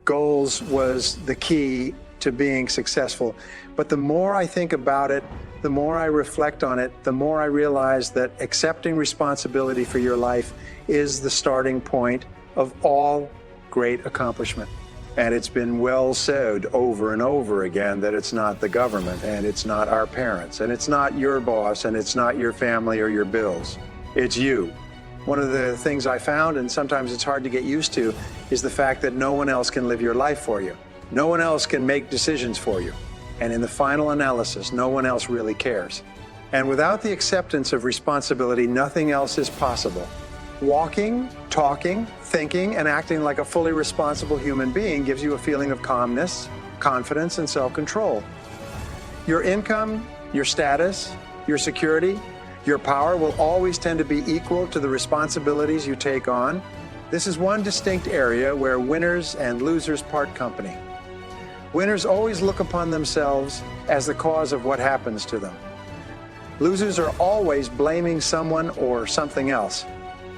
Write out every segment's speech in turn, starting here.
goals was the key to being successful. But the more I think about it, the more I reflect on it, the more I realize that accepting responsibility for your life is the starting point of all great accomplishment. And it's been well said over and over again that it's not the government, and it's not our parents, and it's not your boss, and it's not your family or your bills. It's you. One of the things I found, and sometimes it's hard to get used to, is the fact that no one else can live your life for you. No one else can make decisions for you. And in the final analysis, no one else really cares. And without the acceptance of responsibility, nothing else is possible. Walking, talking, thinking, and acting like a fully responsible human being gives you a feeling of calmness, confidence, and self-control. Your income, your status, your security, your power will always tend to be equal to the responsibilities you take on. This is one distinct area where winners and losers part company. Winners always look upon themselves as the cause of what happens to them. Losers are always blaming someone or something else.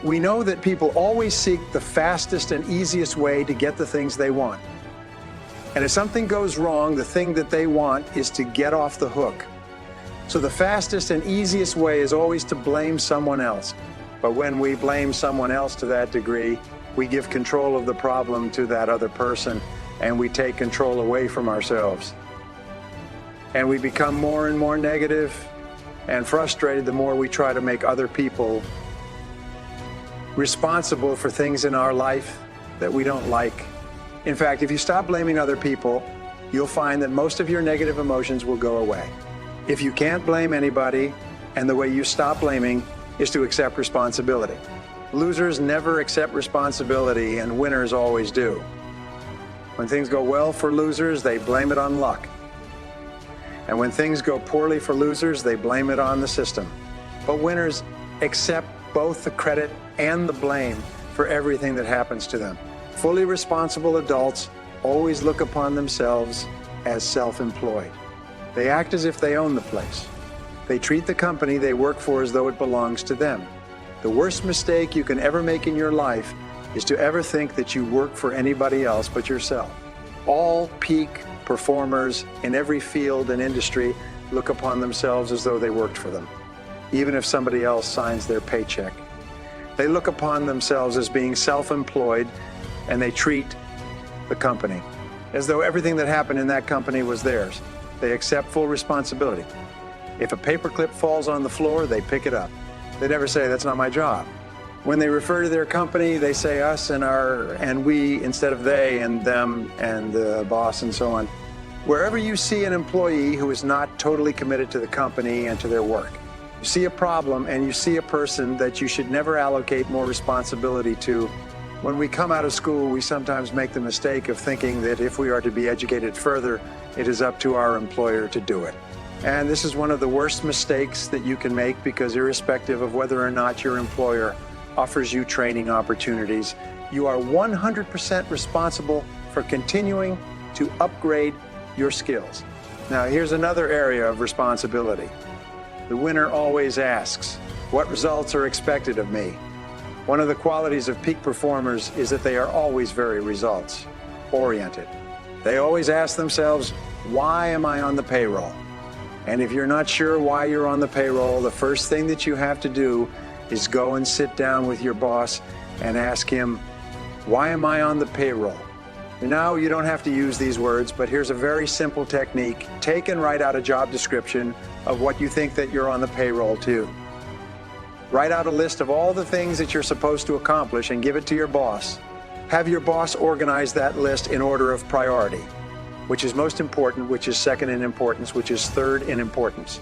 We know that people always seek the fastest and easiest way to get the things they want. And if something goes wrong, the thing that they want is to get off the hook. So the fastest and easiest way is always to blame someone else. But when we blame someone else to that degree, we give control of the problem to that other person, and we take control away from ourselves. And we become more and more negative and frustrated the more we try to make other people responsible for things in our life that we don't like. In fact, if you stop blaming other people, you'll find that most of your negative emotions will go away. If you can't blame anybody, and the way you stop blaming is to accept responsibility. Losers never accept responsibility, and winners always do. When things go well for losers, they blame it on luck. And when things go poorly for losers, they blame it on the system. But winners accept both the credit and the blame for everything that happens to them. Fully responsible adults always look upon themselves as self-employed. They act as if they own the place. They treat the company they work for as though it belongs to them. The worst mistake you can ever make in your life is to ever think that you work for anybody else but yourself. All peak performers in every field and industry look upon themselves as though they worked for them, even if somebody else signs their paycheck. They look upon themselves as being self-employed, and they treat the company as though everything that happened in that company was theirs. They accept full responsibility. If a paperclip falls on the floor, they pick it up. They never say, "That's not my job." When they refer to their company, they say us and we instead of they and them and the boss and so on. Wherever you see an employee who is not totally committed to the company and to their work, you see a problem and you see a person that you should never allocate more responsibility to. When we come out of school, we sometimes make the mistake of thinking that if we are to be educated further, it is up to our employer to do it. And this is one of the worst mistakes that you can make, because irrespective of whether or not your employer offers you training opportunities, you are 100% responsible for continuing to upgrade your skills. Now, here's another area of responsibility. The winner always asks, "What results are expected of me?" One of the qualities of peak performers is that they are always very results-oriented. They always ask themselves, "Why am I on the payroll?" And if you're not sure why you're on the payroll, the first thing that you have to do is go and sit down with your boss and ask him, "Why am I on the payroll?" Now, you don't have to use these words, but here's a very simple technique. Take and write out a job description of what you think that you're on the payroll to. Write out a list of all the things that you're supposed to accomplish and give it to your boss. Have your boss organize that list in order of priority. Which is most important, which is second in importance, which is third in importance.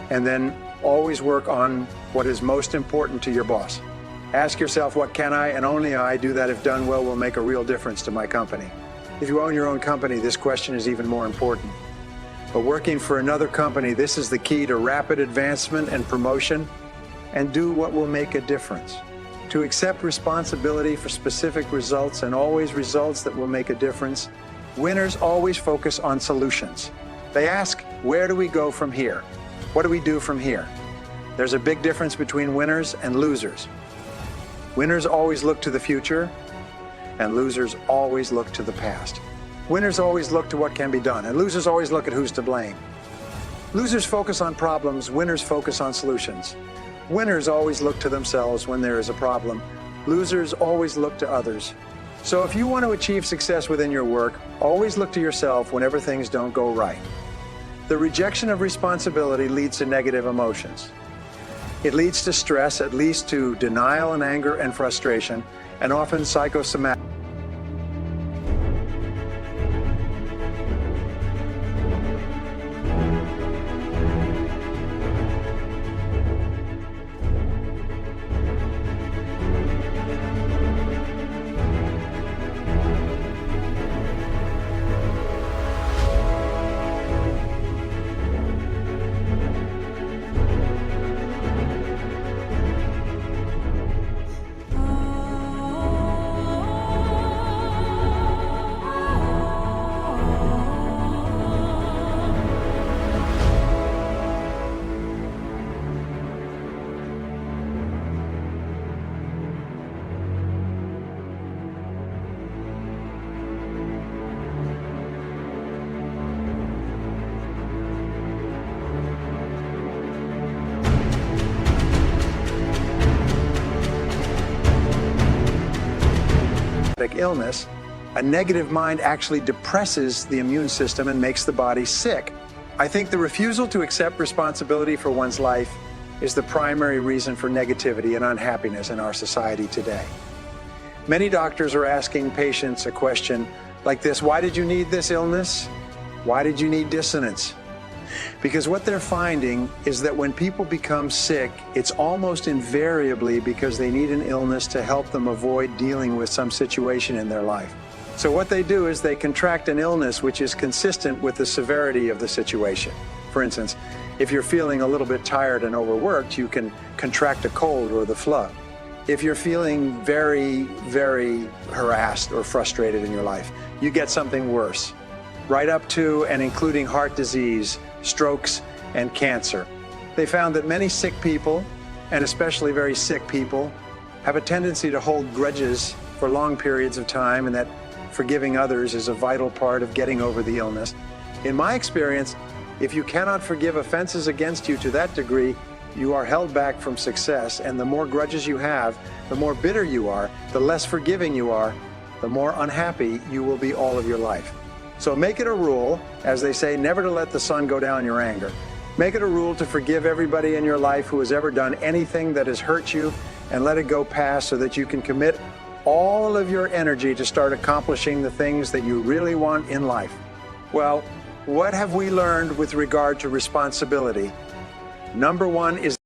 And then always work on what is most important to your boss. Ask yourself, what can I and only I do that if done well will make a real difference to my company? If you own your own company, this question is even more important. But working for another company, this is the key to rapid advancement and promotion, and do what will make a difference. To accept responsibility for specific results, and always results that will make a difference, winners always focus on solutions. They ask, where do we go from here? What do we do from here? There's a big difference between winners and losers. Winners always look to the future, and losers always look to the past. Winners always look to what can be done, and losers always look at who's to blame. Losers focus on problems, winners focus on solutions. Winners always look to themselves when there is a problem. Losers always look to others. So if you want to achieve success within your work, always look to yourself whenever things don't go right. The rejection of responsibility leads to negative emotions. It leads to stress, it leads to denial and anger and frustration, and often psychosomatic. Illness, a negative mind actually depresses the immune system and makes the body sick. I think the refusal to accept responsibility for one's life is the primary reason for negativity and unhappiness in our society today. Many doctors are asking patients a question like this: why did you need this illness? Why did you need dissonance? Because what they're finding is that when people become sick, it's almost invariably because they need an illness to help them avoid dealing with some situation in their life. So what they do is they contract an illness which is consistent with the severity of the situation. For instance, if you're feeling a little bit tired and overworked, you can contract a cold or the flu. If you're feeling very, very harassed or frustrated in your life, you get something worse, right up to and including heart disease, strokes, and cancer. They found that many sick people, and especially very sick people, have a tendency to hold grudges for long periods of time, and that forgiving others is a vital part of getting over the illness. In my experience, if you cannot forgive offenses against you to that degree, you are held back from success, and the more grudges you have, the more bitter you are, the less forgiving you are, the more unhappy you will be all of your life. So make it a rule, as they say, never to let the sun go down your anger. Make it a rule to forgive everybody in your life who has ever done anything that has hurt you, and let it go past so that you can commit all of your energy to start accomplishing the things that you really want in life. Well, what have we learned with regard to responsibility? Number one is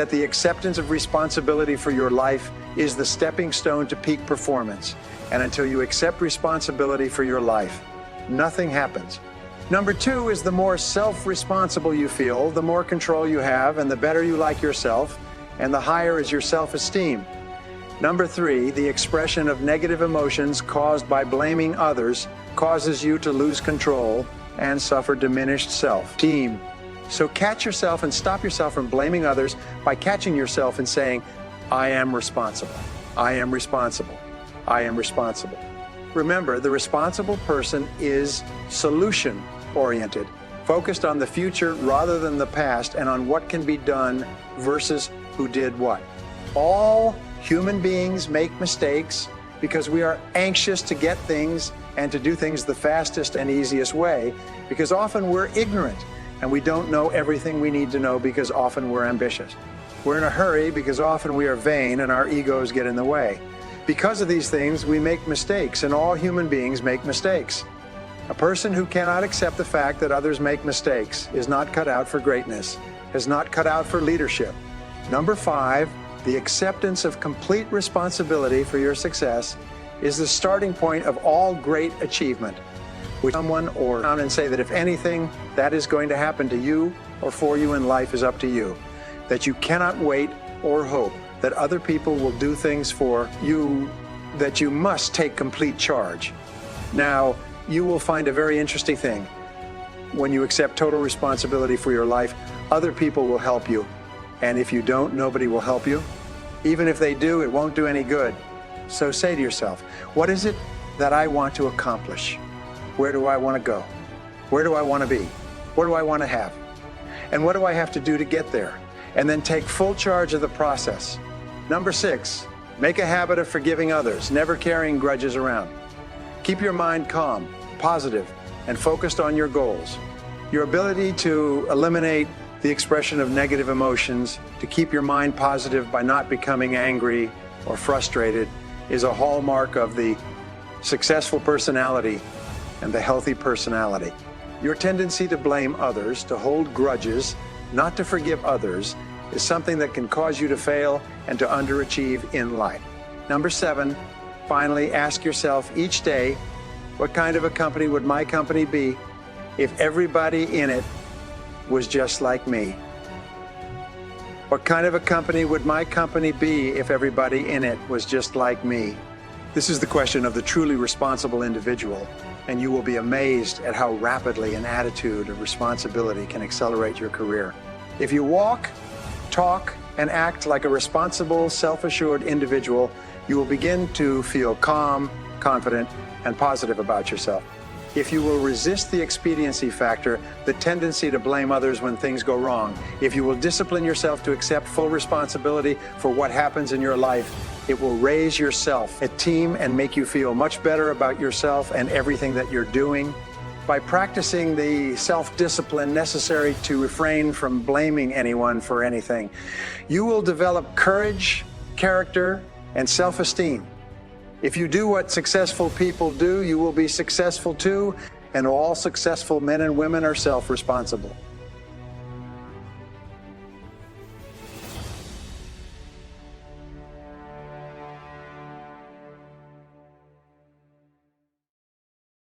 that the acceptance of responsibility for your life is the stepping stone to peak performance. And until you accept responsibility for your life, nothing happens. Number two is the more self-responsible you feel, the more control you have, and the better you like yourself, and the higher is your self-esteem. Number three, the expression of negative emotions caused by blaming others causes you to lose control and suffer diminished self-esteem. So catch yourself and stop yourself from blaming others by catching yourself and saying, I am responsible. I am responsible. I am responsible. Remember, the responsible person is solution-oriented, focused on the future rather than the past, and on what can be done versus who did what. All Human beings make mistakes because we are anxious to get things and to do things the fastest and easiest way, because often we're ignorant and we don't know everything we need to know, because often we're ambitious. We're in a hurry because often we are vain and our egos get in the way. Because of these things, we make mistakes, and all human beings make mistakes. A person who cannot accept the fact that others make mistakes is not cut out for greatness, is not cut out for leadership. Number 5, the acceptance of complete responsibility for your success is the starting point of all great achievement. With someone or down and say that if anything that is going to happen to you or for you in life is up to you, that you cannot wait or hope that other people will do things for you, that you must take complete charge. Now, you will find a very interesting thing. When you accept total responsibility for your life, other people will help you. And if you don't, nobody will help you. Even if they do, it won't do any good. So say to yourself, what is it that I want to accomplish? Where do I want to go? Where do I want to be? What do I want to have? And what do I have to do to get there? And then take full charge of the process. Number 6, make a habit of forgiving others, never carrying grudges around. Keep your mind calm, positive, and focused on your goals. Your ability to eliminate the expression of negative emotions, to keep your mind positive by not becoming angry or frustrated, is a hallmark of the successful personality and the healthy personality. Your tendency to blame others, to hold grudges, not to forgive others, is something that can cause you to fail and to underachieve in life. Number 7, finally, ask yourself each day, what kind of a company would my company be if everybody in it was just like me? What kind of a company would my company be if everybody in it was just like me? This is the question of the truly responsible individual, and you will be amazed at how rapidly an attitude of responsibility can accelerate your career. If you walk, talk, and act like a responsible, self-assured individual, you will begin to feel calm, confident, and positive about yourself. If you will resist the expediency factor, the tendency to blame others when things go wrong, if you will discipline yourself to accept full responsibility for what happens in your life, it will raise your self-esteem and make you feel much better about yourself and everything that you're doing. By practicing the self-discipline necessary to refrain from blaming anyone for anything, you will develop courage, character, and self-esteem. If you do what successful people do, you will be successful too, and all successful men and women are self-responsible.